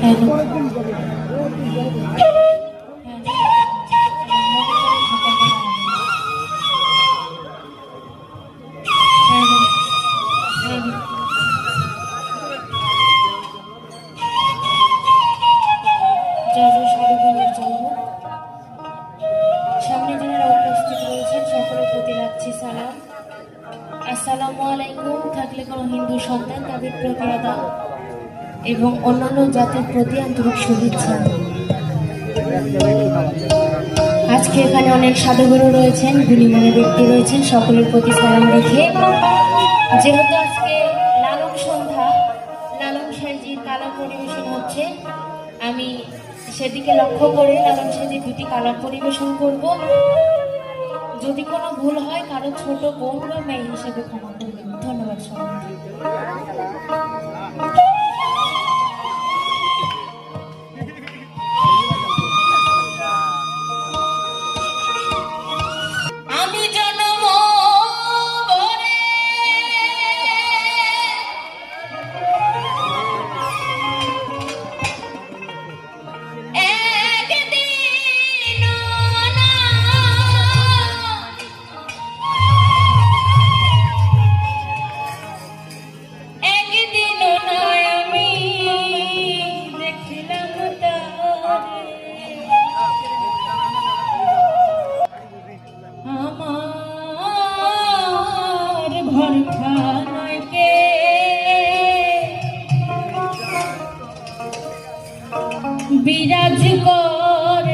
Hello. সামনে যারা উপস্থিত রয়েছেন সকলের প্রতি রাখছি সালাম। আসসালামু আলাইকুম। থাকলে কোনো হিন্দু সন্তান তাদের প্রতি আদাব এবং অন্যান্য জাতির প্রতি আন্তরিক শুভেচ্ছা। আজকে এখানে অনেক সাধুগুরু রয়েছেন, গুণীমানের ব্যক্তি রয়েছেন, সকলের প্রতি সালাম রেখে যেহেতু আজকে লালন সন্ধ্যা, লালন সাইজির কালাম পরিবেশন হচ্ছে, আমি সেদিকে লক্ষ্য করে লালন সাইজির দুটি কালাম পরিবেশন করব। যদি কোনো ভুল হয় কারো ছোট বোন বা মেয়ে হিসেবে ক্ষমা করবেন। ধন্যবাদ সবাইকে। বিরাজ করে